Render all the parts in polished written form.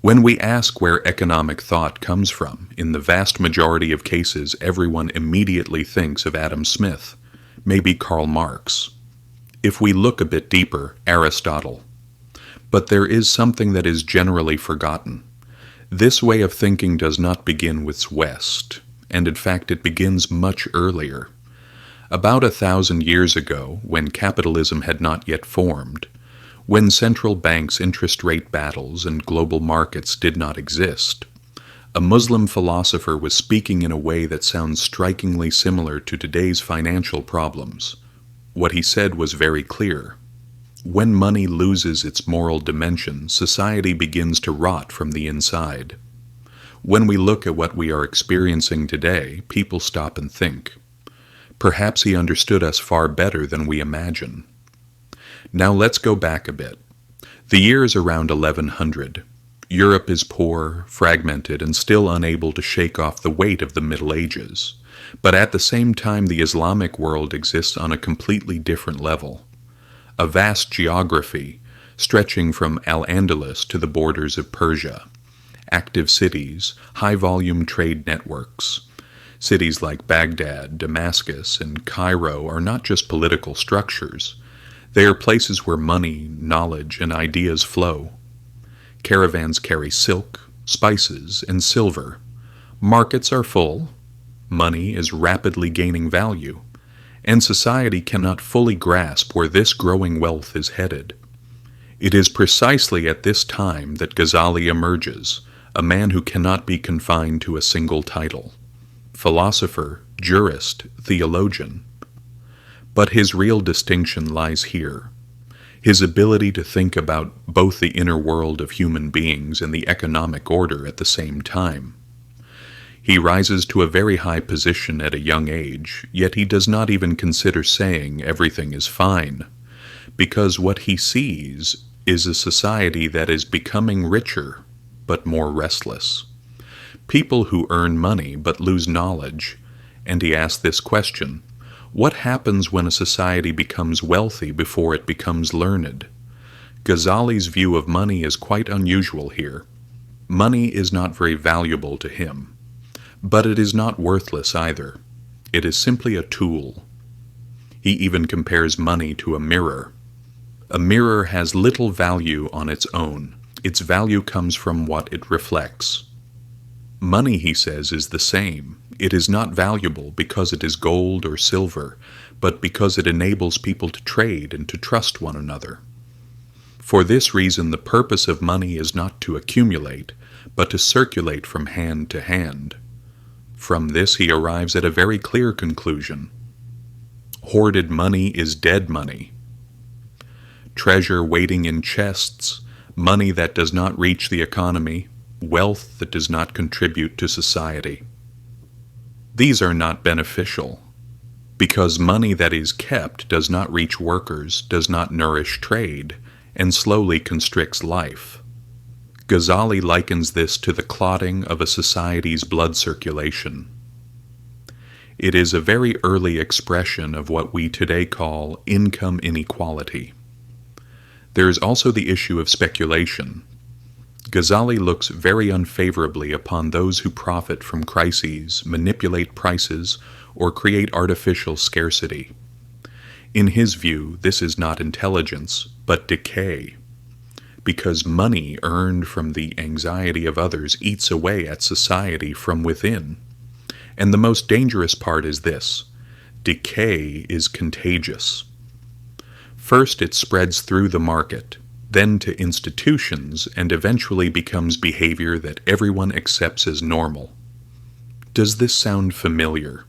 When we ask where economic thought comes from, in the vast majority of cases everyone immediately thinks of Adam Smith, maybe Karl Marx. If we look a bit deeper, Aristotle. But there is something that is generally forgotten. This way of thinking does not begin with West, and in fact it begins much earlier. About 1,000 years ago, when capitalism had not yet formed, when central banks' interest rate battles and global markets did not exist, a Muslim philosopher was speaking in a way that sounds strikingly similar to today's financial problems. What he said was very clear. When money loses its moral dimension, society begins to rot from the inside. When we look at what we are experiencing today, people stop and think. Perhaps he understood us far better than we imagine. Now let's go back a bit. The year is around 1100. Europe is poor, fragmented, and still unable to shake off the weight of the Middle Ages. But at the same time, the Islamic world exists on a completely different level. A vast geography, stretching from Al-Andalus to the borders of Persia. Active cities, high-volume trade networks. Cities like Baghdad, Damascus, and Cairo are not just political structures. They are places where money, knowledge, and ideas flow. Caravans carry silk, spices, and silver. Markets are full. Money is rapidly gaining value. And society cannot fully grasp where this growing wealth is headed. It is precisely at this time that Gazali emerges, a man who cannot be confined to a single title. Philosopher, jurist, theologian. But his real distinction lies here. His ability to think about both the inner world of human beings and the economic order at the same time. He rises to a very high position at a young age, yet he does not even consider saying everything is fine, because what he sees is a society that is becoming richer, but more restless. People who earn money but lose knowledge, and he asks this question, what happens when a society becomes wealthy before it becomes learned? Ghazali's view of money is quite unusual here. Money is not very valuable to him. But it is not worthless either. It is simply a tool. He even compares money to a mirror. A mirror has little value on its own. Its value comes from what it reflects. Money, he says, is the same. It is not valuable because it is gold or silver, but because it enables people to trade and to trust one another. For this reason, the purpose of money is not to accumulate, but to circulate from hand to hand. From this he arrives at a very clear conclusion. Hoarded money is dead money. Treasure waiting in chests, money that does not reach the economy, wealth that does not contribute to society. These are not beneficial, because money that is kept does not reach workers, does not nourish trade, and slowly constricts life. Gazali likens this to the clotting of a society's blood circulation. It is a very early expression of what we today call income inequality. There is also the issue of speculation. Gazali looks very unfavorably upon those who profit from crises, manipulate prices, or create artificial scarcity. In his view, this is not intelligence, but decay. Because money earned from the anxiety of others eats away at society from within. And the most dangerous part is this: decay is contagious. First it spreads through the market, then to institutions, and eventually becomes behavior that everyone accepts as normal. Does this sound familiar?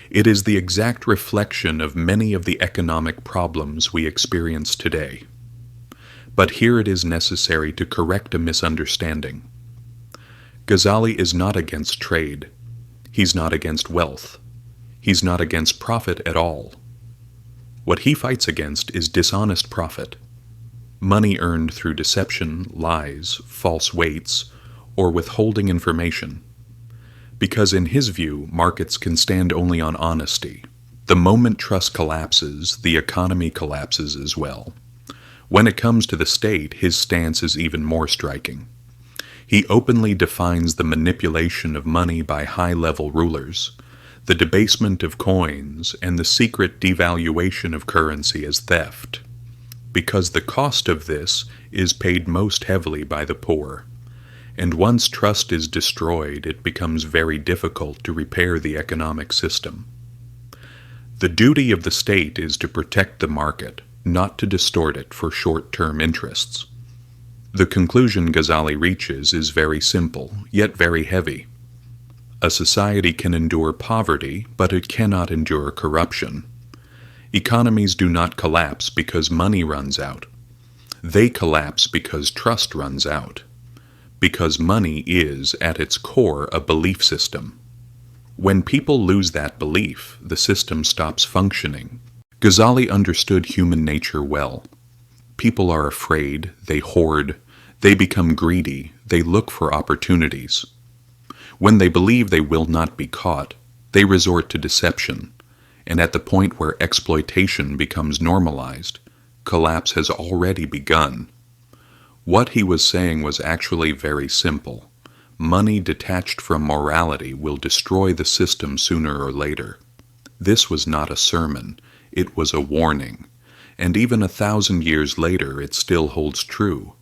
It is the exact reflection of many of the economic problems we experience today. But here it is necessary to correct a misunderstanding. Gazali is not against trade. He's not against wealth. He's not against profit at all. What he fights against is dishonest profit. Money earned through deception, lies, false weights, or withholding information. Because in his view, markets can stand only on honesty. The moment trust collapses, the economy collapses as well. When it comes to the state, his stance is even more striking. He openly defines the manipulation of money by high-level rulers, the debasement of coins, and the secret devaluation of currency as theft, because the cost of this is paid most heavily by the poor, and once trust is destroyed, it becomes very difficult to repair the economic system. The duty of the state is to protect the market, not to distort it for short-term interests. The conclusion Ghazali reaches is very simple, yet very heavy. A society can endure poverty, but it cannot endure corruption. Economies do not collapse because money runs out. They collapse because trust runs out. Because money is, at its core, a belief system. When people lose that belief, the system stops functioning. Ghazali understood human nature well. People are afraid, they hoard, they become greedy, they look for opportunities. When they believe they will not be caught, they resort to deception, and at the point where exploitation becomes normalized, collapse has already begun. What he was saying was actually very simple. Money detached from morality will destroy the system sooner or later. This was not a sermon, it was a warning, and even 1,000 years later it still holds true.